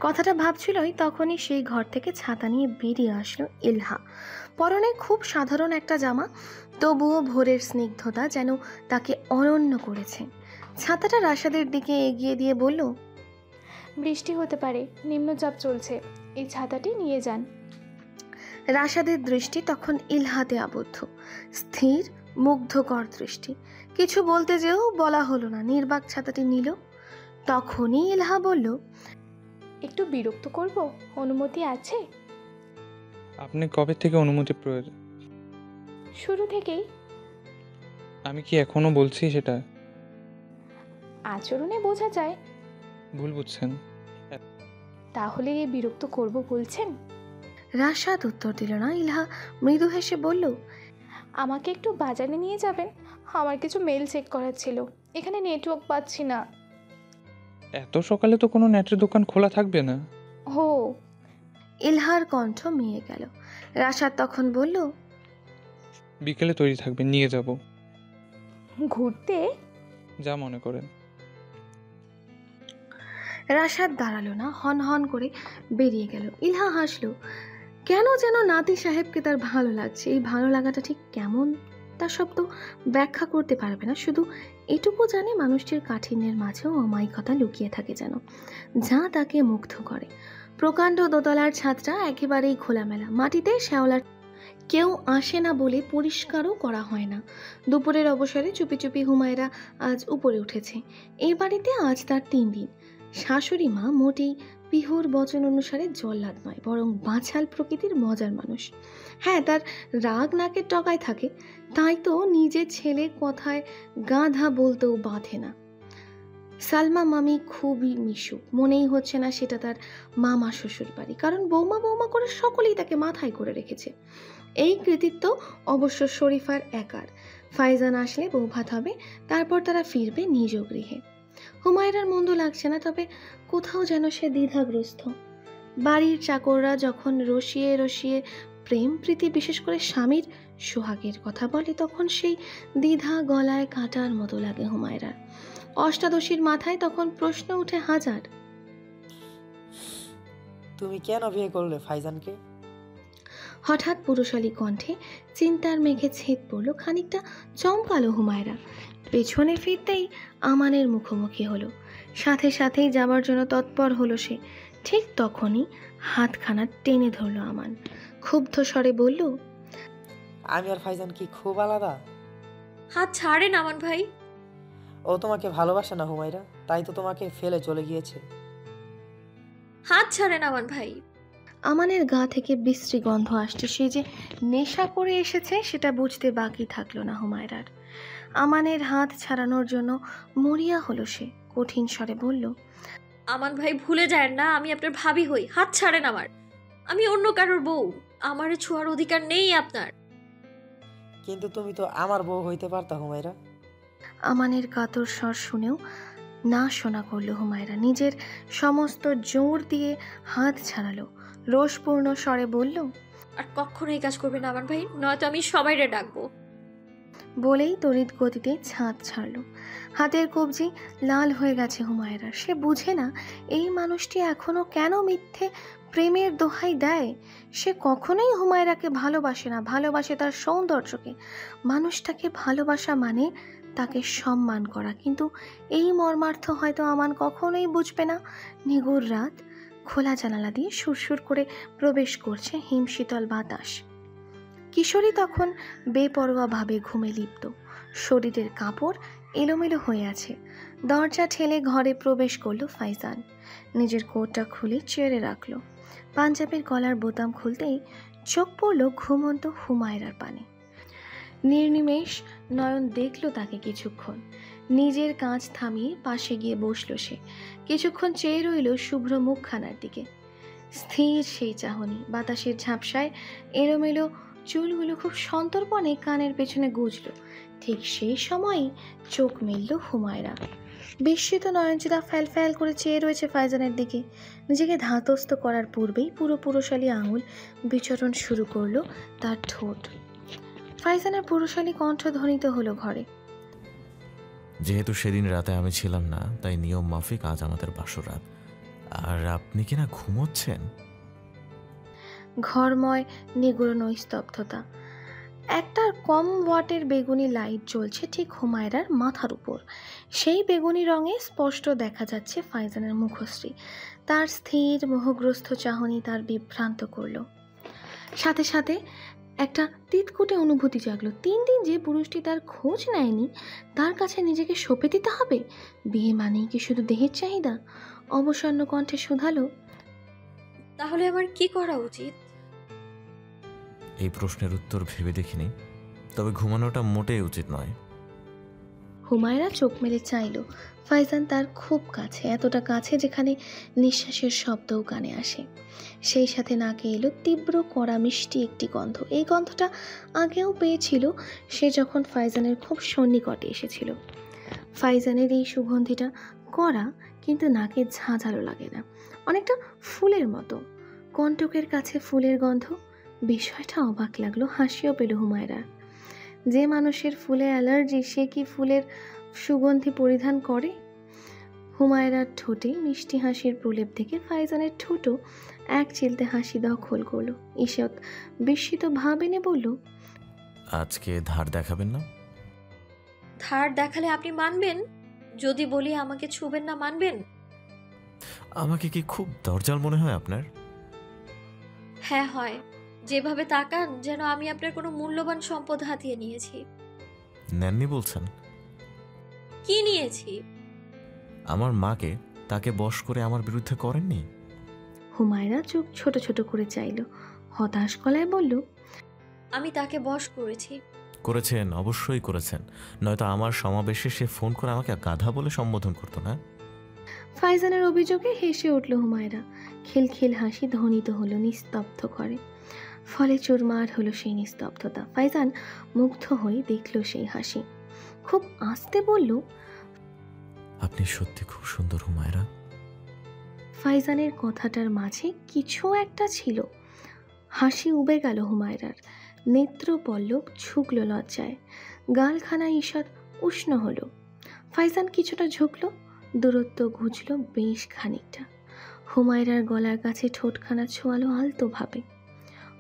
Speaker 4: কথাটা ভাবছিলই তখনই সেই ঘর থেকে ছাতা নিয়ে বেরিয়ে আসলো ইলহা। পরনে খুব সাধারণ একটা জামা, তবুও ভোরের স্নিগ্ধতা যেন তাকে অনন্য করেছে। ছাতাটা রাশাদের দিকে এগিয়ে দিয়ে বলল,
Speaker 3: বৃষ্টি হতে পারে, নিম্নচাপ চলছে, এই ছাতাটি নিয়ে যান।
Speaker 4: রাশাদের দৃষ্টি তখন ইলহাতে আবদ্ধ, স্থির মুগ্ধকর দৃষ্টি। কিছু বলতে যেও বলা হলো না, নির্বাক ছাতাটি নিল। তখনই ইলহা বলল,
Speaker 3: একটু বিরক্ত করব, অনুমতি আছে?
Speaker 2: আপনি কবে থেকে অনুমতি প্রয়োজন?
Speaker 3: শুরু থেকেই।
Speaker 2: আমি কি এখনো বলছি সেটা?
Speaker 3: আচরণে বোঝা যায়।
Speaker 2: ভুল বুঝছেন।
Speaker 3: তাহলে বিরক্ত করব বলছেন?
Speaker 4: রাশাদ উত্তর দিল না। ইলহা মৃদু হেসে বলল,
Speaker 3: আমাকে একটু বাজারে নিয়ে যাবেন? আমার কিছু মেল চেক করার ছিল, এখানে নেটওয়ার্ক পাচ্ছি না।
Speaker 2: এত সকালে তো কোনো নেটের দোকান খোলা থাকবে না।
Speaker 3: হো।
Speaker 4: ইলহার কণ্ঠ মিয়ে গেল। রাশাদ তখন বলল,
Speaker 2: বিকেলে তৈরি থাকবে, নিয়ে যাব।
Speaker 3: ঘুরতে?
Speaker 2: যা মনে করেন।
Speaker 4: রাশাদ দাঁড়ালো না, হন হন করে বেরিয়ে গেল। ইলহা হাসলো। কেন যেন নাতি সাহেবকে তার ভালো লাগছে। এই ভালো লাগাটা ঠিক কেমন তা সব তো ব্যাখ্যা করতে পারবে না, শুধু এটুকু জানে মানুষটির কাঠিন্যের মাঝেও অমায়িকতা লুকিয়ে থাকে যেন, যা তাকে মুগ্ধ করে। প্রকাণ্ড দোতলার ছাদটা একেবারেই খোলামেলা, মাটিতে শ্যাওলার কেউ আসে না বলে পরিষ্কারও করা হয় না। দুপুরের অবসরে চুপি চুপি হুমায়রা আজ উপরে উঠেছে। এই বাড়িতে আজ তার 3 দিন। শাশুড়ি মা মোটেই পিহুর বচন অনুসারে জল্লাদ নয়, বরং বাছাল প্রকৃতির মজার মানুষ। হ্যাঁ, তার রাগ নাকের টকায় থাকে, তাই তো নিজের ছেলে কথায় গাধা বলতেও বাধে না। সালমা মামি খুবই মিশুক, মনেই হচ্ছে না সেটা তার মামা শ্বশুর বাড়ি, কারণ বৌমা বৌমা করে সকলেই তাকে মাথায় করে রেখেছে। এই কৃতিত্ব অবশ্য শরীফার একার। ফাইজান আসলে বউ ভাত হবে, তারপর তারা ফিরবে নিজ গৃহে। হুমায়রার মন্দ লাগছে না, তবে কোথাও যেন সে দ্বিধাগ্রস্ত। বাড়ির চাকররা যখন রসিয়ে রসিয়ে প্রেম প্রীতি, বিশেষ করে স্বামীর সোহাগের কথা বলে, তখন সেই দ্বিধা গলায় কাটার মতো লাগে হুমায়রার। অষ্টাদশীর মাথায় তখন প্রশ্ন উঠে হাজার।
Speaker 11: তুমি কেন বিয়ে করলে ফাইজানকে?
Speaker 4: হঠাৎ পুরুষালী কণ্ঠে চিন্তার মেঘে ছেদ পড়ল। খানিকটা চমকালো হুমায়রা। পেছনে ফিরতেই আমানের মুখোমুখি হলো। সাথে সাথেই যাবার জন্য তৎপর হলো সে। ঠিক তখনই হাতখানা টেনে ধরল আমান। ক্ষুব্ধ স্বরে বলল,
Speaker 11: আমি আর ফাইজান কি খুব আলাদা?
Speaker 5: হাত ছাড়েন আমান ভাই।
Speaker 11: ও তোমাকে ভালোবাসে না হুমায়রা, তাই তো তোমাকে ফেলে চলে গিয়েছে।
Speaker 5: হাত ছাড়েন আমান ভাই।
Speaker 4: আমানের গা থেকে বিশ্রী গন্ধ আসছে। সে যে নেশা করে এসেছে সেটা বুঝতে বাকি থাকলো না হুমায়রার। আমানের হাত ছাড়ানোর জন্য মরিয়া হলো সে। কঠিন স্বরে বলল,
Speaker 5: আমান ভাই ভুলে যায় না আমি আপনার ভাবি হই। হাত ছাড়েন আমার। আমি অন্য কারোর বউ, আমারে ছোঁয়ার অধিকার নেই আপনার।
Speaker 11: কিন্তু তুমি তো আমার বউ হইতে পারতা হুমায়রা।
Speaker 4: আমানের কাতর স্বর শুনেও না শোনা করলো হুমায়রা। নিজের সমস্ত জোর দিয়ে হাত ছাড়ালো। রোষপূর্ণ স্বরে বলল,
Speaker 5: আর কখনো এই কাজ করবেন আমান ভাই, নয়তো আমি সবাইরে ডাকবো।
Speaker 4: বলেই তড়িৎ গতিতে ছাদ ছাড়ল। হাতের কবজি লাল হয়ে গেছে হুমায়রা। সে বুঝে না এই মানুষটি এখনো কেন মিথ্যে প্রেমের দোহাই দেয়। সে কখনোই হুমায়রাকে ভালোবাসে না, ভালোবাসে তার সৌন্দর্যকে। মানুষটাকে ভালোবাসা মানে তাকে সম্মান করা, কিন্তু এই মর্মার্থ হয়তো আমান কখনোই বুঝবে না। নিগুড় রাত, খোলা জানালা দিয়ে সুরসুর করে প্রবেশ করছে হিমশীতল বাতাস। কিশোরী তখন বেপরোয়াভাবে ঘুমে লিপ্ত। শরীরের কাপড় এলোমেলো হয়ে আছে। দরজা ঠেলে ঘরে প্রবেশ করলো ফাইজান। নিজের কোটটা খুলে চেয়ারে রাখলো। পাঞ্জাবির গলার বোতাম খুলতেই চোখ পড়ল ঘুমন্ত হুমায়রার পানে। নির্নিমেষ নয়ন দেখল তাকে কিছুক্ষণ। নিজের কাজ থামিয়ে পাশে গিয়ে বসলো সে। কিছুক্ষণ চেয়ে রইল শুভ্র মুখখানার দিকে। স্থির সেই চাহনি। বাতাসের ঝাপসায় এলোমেলো চুলগুলো খুব সন্তর্পণে কানের পেছনে গুজল। ঠিক সেই সময়ই চোখ মেলল হুমায়রা। বিস্মিত নয়নচিতা ফ্যাল ফ্যাল করে চেয়ে রয়েছে ফাইজানের দিকে। নিজেকে ধাতস্থ করার পূর্বেই পুরো পুরুষালী আঙুল বিচরণ শুরু করলো তার ঠোঁট। ফাইজানের পুরুষালী কণ্ঠ ধ্বনিত হলো ঘরে।
Speaker 1: যেহেতু সেদিন রাতে আমি ছিলাম না, তাই নিয়ম মাফিক আজ আমাদের বাসর রাত। আর আপনি কিনা ঘুমোচ্ছেন?
Speaker 4: ঘরময় নিগুড় নিস্তব্ধতা। একটা কম ওয়াটের বেগুনি লাইট জ্বলছে ঠিক হুমায়রার মাথার উপর। সেই বেগুনি রঙে স্পষ্ট দেখা যাচ্ছে ফাইজানের মুখশ্রী। তার স্থির মোহগ্রস্ত চাহনি তার বিভ্রান্ত করল। সাথে সাথে একটা তিতকুটে অনুভূতি জাগলো। 3 দিন যে পুরুষটি তার খোঁজ নেয়নি, তার কাছে নিজেকে সঁপে দিতে হবে? বিয়ে মানেই কি শুধু দেহের চাহিদা? অবসন্ন কণ্ঠে শুধালো,
Speaker 5: তাহলে আমার কি করা উচিত?
Speaker 1: এই প্রশ্নের উত্তর ভেবে দেখিনি, তবে ঘুমানোটা মোটেই উচিত নয়।
Speaker 4: হুমায়রা চোখ মেলে চাইল। ফাইজান তার খুব কাছে, এতটা কাছে যেখানে নিঃশ্বাসের শব্দও কানে আসে। সেই সাথে নাকে এলো তীব্র কড়া মিষ্টি একটি গন্ধ। এই গন্ধটা আগেও পেয়েছিল সে যখন ফাইজানের খুব সন্নিকটে এসেছিল। ফাইজানের এই সুগন্ধিটা কড়া, কিন্তু নাকে ঝাঁঝালো লাগে না, অনেকটা ফুলের মতো। কণ্টকের কাছে ফুলের গন্ধ, বিষয়টা অবাক লাগলো। হাসিও পেল হুমায়রা। যে মানুষের ফুলে অ্যালার্জি, সে কি ফুলের সুগন্ধি পরিধান করে? হুমায়রার ঠোঁটে মিষ্টি হাসির প্রলেপ থেকে ফাইজানের ঠোঁটও এক চিলতে হাসি দখল করলো। ঈষৎ বিস্মিত ভাব এনে বলল,
Speaker 1: আজকে ধার দেখাবেন না?
Speaker 5: ধার দেখালে আপনি মানবেন? যদি বলি আমাকে ছুবেন না, মানবেন?
Speaker 1: আমাকে কি খুব দরজাল মনে হয় আপনার?
Speaker 5: হ্যাঁ হয়। যেভাবে তাকান যেন আমি আপনার কোনো মূল্যবান সম্পদ হাতিয়ে নিয়েছি।
Speaker 1: নেননি বলছেন?
Speaker 5: কি নিয়েছি?
Speaker 1: আমার মাকে, তাকে বশ করে আমার বিরুদ্ধে করেননি?
Speaker 4: হুমায়রা চোখ ছোট ছোট করে চাইল, হতাশ গলায় বলল,
Speaker 5: আমি তাকে বশ করেছি।
Speaker 1: করেছেন, অবশ্যই করেছেন, নয়তো আমার সমাবেশে সে ফোন করে আমাকে গাধা বলে সম্বোধন করতো না।
Speaker 4: ফাইজানের অভিযোগে হেসে উঠল হুমায়রা। খিলখিল হাসি ধ্বনিত হলো, নিস্তব্ধ করে। ফলে চুরমার হলো সেই নিস্তব্ধতা। ফাইজান মুগ্ধ হয়ে দেখল সেই হাসি। খুব আস্তে বলল,
Speaker 1: আপনি সত্যি খুব সুন্দর হুমায়রা।
Speaker 4: ফাইজানের কথাটার মাঝে কিছু একটা ছিল। হাসি উবে গেল হুমায়রার, নেত্র পল্লব ঝুঁকল লজ্জায়, গালখানা ঈষৎ উষ্ণ হলো। ফাইজান কিছুটা ঝুঁকল, দূরত্ব ঘুচল বেশ খানিকটা। হুমায়রার গলার কাছে ঠোঁটখানা ছোঁয়ালো আলতোভাবে।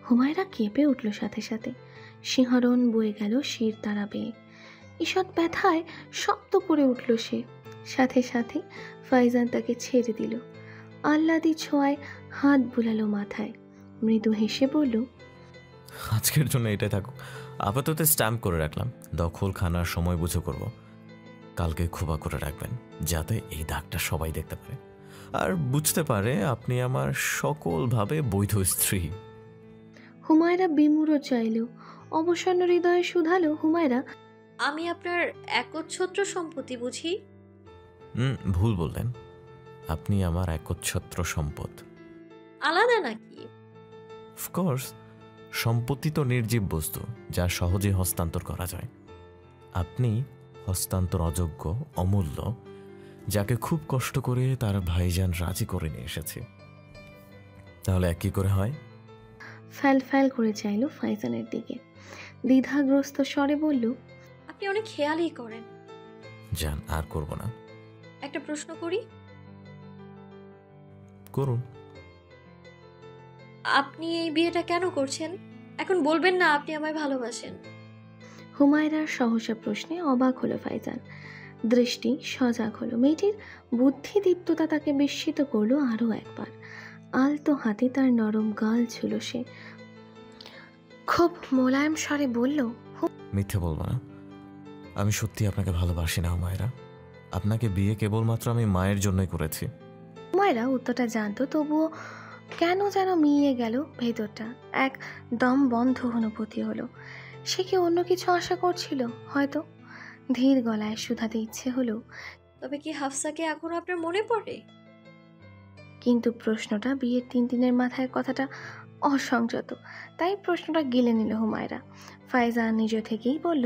Speaker 4: হুমায়রা কেঁপে উঠল সাথে সাথে, শিহরণ বয়ে গেল শির তারা বেয়ে। ঈষৎ ব্যথায় শব্দ করে উঠল সে। সাথে সাথে ফাইজান তাকে ছেড়ে দিল, আহ্লাদি ছোঁয়ায় হাত বুলালো মাথায়, মৃদু হেসে বলল,
Speaker 1: আজকের জন্য এটাই থাকুক, আপাতত স্ট্যাম্প করে রাখলাম, দখল খানার সময় বুঝে করব। কালকে খোবা করে রাখবেন, যাতে এই দাগটা সবাই দেখতে পারে আর বুঝতে পারে আপনি আমার সকলভাবে বৈধ স্ত্রী।
Speaker 4: হুমায়রা বিমূঢ় চাইল, অবসন্ন হৃদয়ে শুধালো, হুমায়রা,
Speaker 5: আমি আপনার একচ্ছত্র সম্পত্তি বুঝি?
Speaker 1: ভুল বললেন, আপনি আমার একচ্ছত্র সম্পদ।
Speaker 5: আলাদা নাকি?
Speaker 1: অফকোর্স, সম্পত্তি তো নির্জীব বস্তু, যা সহজে হস্তান্তর করা যায়। আপনি হস্তান্তর অযোগ্য, অমূল্য, যাকে খুব কষ্ট করে তার ভাইজান রাজি করে নিয়ে এসেছে। তাহলে এক কি করে হয়?
Speaker 4: ফ্যাল ফ্যাল করে চাইল ফাইজানের দিকে, দ্বিধাগ্রস্ত স্বরে বলল,
Speaker 5: আপনি অনেক খেয়ালই করেন।
Speaker 1: জান, আর করব না।
Speaker 5: একটা প্রশ্ন করি?
Speaker 1: করুন।
Speaker 5: আপনি এই বিয়েটা কেন করছেন? এখন বলবেন না আপনি আমায় ভালোবাসেন।
Speaker 4: হুমায়রার সহসা প্রশ্নে অবাক হলো ফাইজান, দৃষ্টি সজাগ হলো। মেয়েটির বুদ্ধিদীপ্ততা তাকে বিস্মিত করলো আরও একবার। আলতো হাতে তার নরম গাল ছুলো সে, খুব মোলায়েম স্বরে বলল,
Speaker 1: মিথ্যে বলবো না, আমি সত্যি আপনাকে ভালোবাসি না হুমায়রা। আপনাকে বিয়ে কেবলমাত্র আমি মায়ের জন্যই করেছি।
Speaker 4: হুমায়রা উত্তরটা জানতো, তবুও কেন যেন মিইয়ে গেল ভেতরটা। এক দম বন্ধ অনুভূতি হলো। সে কি অন্য কিছু আশা করছিল? হয়তো। ধীর গলায় শুধাতে ইচ্ছে হলো,
Speaker 5: তবে কি হাফসাকে এখন আপনার মনে পড়ে?
Speaker 4: কিন্তু প্রশ্নটা বিয়ের 3 দিনের মাথায় কথাটা অসংযত, তাই প্রশ্নটা গিলে নিল হুমায়রা। ফাইজান নিজ থেকেই বলল,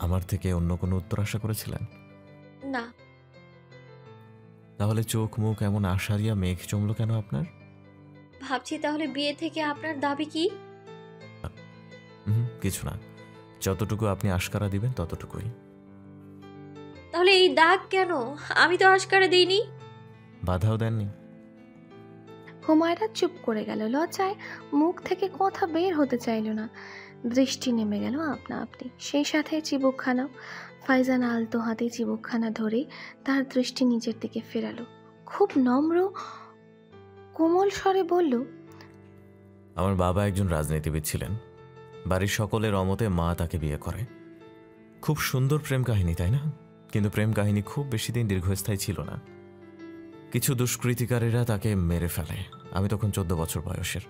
Speaker 1: আমার থেকে অন্য কোনো উত্তর আশা করেছিলেন?
Speaker 5: না।
Speaker 1: তাহলে চোখ মুখ এমন আশারিয়া মেঘ জমলো কেন আপনার?
Speaker 5: ভাবছি তাহলে বিয়ে থেকে আপনার দাবি কি?
Speaker 1: কিছু না, যতটুকু আপনি আশকারা দিবেন ততটুকুই।
Speaker 5: তাহলে এই দাগ কেন? আমি তো আশকারা দিইনি।
Speaker 1: বাধাও দেননি।
Speaker 4: হুমায়রা চুপ করে গেল, লজ্জায় মুখ থেকে কথা বের হতে চাইল না। দৃষ্টি নেমে গেল আপনা আপনি, সেই সাথে চিবুকখানাও। ফাইজান আলতো হাতে চিবুকখানা ধরে তার দৃষ্টি নিজের দিকে ফেরালো, খুব নম্র কোমল স্বরে বলল,
Speaker 1: আমার বাবা একজন রাজনীতিবিদ ছিলেন। বাড়ির সকলের অমতে মা তাকে বিয়ে করে। খুব সুন্দর প্রেম কাহিনী, তাই না? কিন্তু প্রেম কাহিনী খুব বেশি দিন দীর্ঘস্থায়ী ছিল না। কিছু দুষ্কৃতিকারীরা তাকে মেরে ফেলে। আমি তখন 14 বছর বয়সের।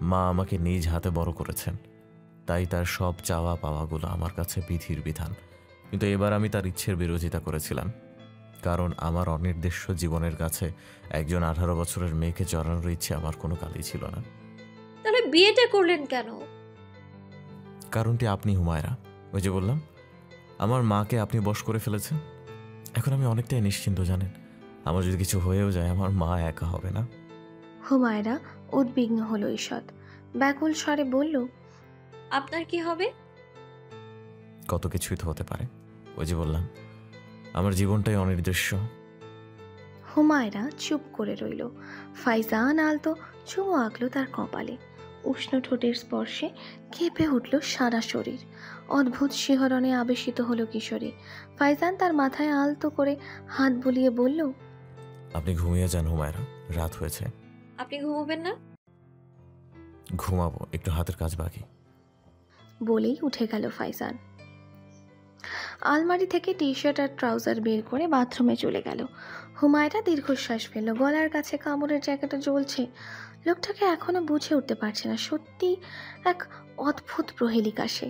Speaker 1: মা আমাকে নিজ হাতে বড় করেছেন, তাই তার সব চাওয়া পাওয়াগুলো আমার কাছে বিধির বিধান। কিন্তু এবার আমি তার ইচ্ছের বিরোধিতা করেছিলাম, কারণ আমার অনির্দিষ্ট জীবনের কাছে একজন 18 বছরের মেয়েকে জড়ানোর ইচ্ছে আমার কোনো কালই ছিল না।
Speaker 5: তাহলে বিয়েটা করলেন কেন?
Speaker 1: কারণটি আপনি হুমায়রা। ওই যে বললাম, আমার মাকে আপনি বশ করে ফেলেছেন। এখন আমি অনেকটাই নিশ্চিন্ত, জানেন, আমার যদি কিছু হয়েও যায় আমার মা একা হবে না।
Speaker 4: হুমায়রা উদ্বিগ্ন হলো ঈষৎ, ব্যাকুল স্বরে বলল,
Speaker 5: আপনার কি হবে?
Speaker 1: কত কিছুই তো হতে পারে। ওই যে বললাম, আমার জীবনটাই অনির্দিষ্ট।
Speaker 4: হুমায়রা চুপ করে রইল। ফাইজান আলতো চুমো আঁকলো তার কপালে, উষ্ণ ঠোঁটের স্পর্শে কেঁপে উঠল সারা শরীর। অদ্ভুত শিহরণে আবেশিত হলো কিশোরী। ফাইজান তার মাথায় আলতো করে হাত বুলিয়ে বলল,
Speaker 1: আপনি ঘুমিয়ে যান হুমায়রা, রাত হয়েছে।
Speaker 5: আপনি ঘুমোবেন না?
Speaker 1: ঘুমাবো, একটু হাতের কাজ বাকি।
Speaker 4: বলেই উঠে গেল ফাইজান। আলমারি থেকে টি শার্ট আর ট্রাউজার বের করে বাথরুমে চলে গেল। হুমায়রা দীর্ঘশ্বাস ফেলল। গলার কাছে কামড়ের জায়গাটা জ্বলছে। লোকটাকে এখনো বুঝে উঠতে পারছে না। সত্যি এক অদ্ভুত প্রহেলিকা সে।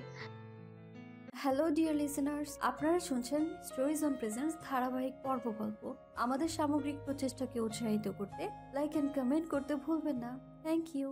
Speaker 12: হ্যালো ডিয়ার লিসেনার্স, আপনারা শুনছেন স্টোরিজ অন প্রেজেন্স ধারাবাহিক পর্ব গল্প। আমাদের সামগ্রিক প্রচেষ্টাকে উৎসাহিত করতে লাইক অ্যান্ড কমেন্ট করতে ভুলবেন না। Thank you.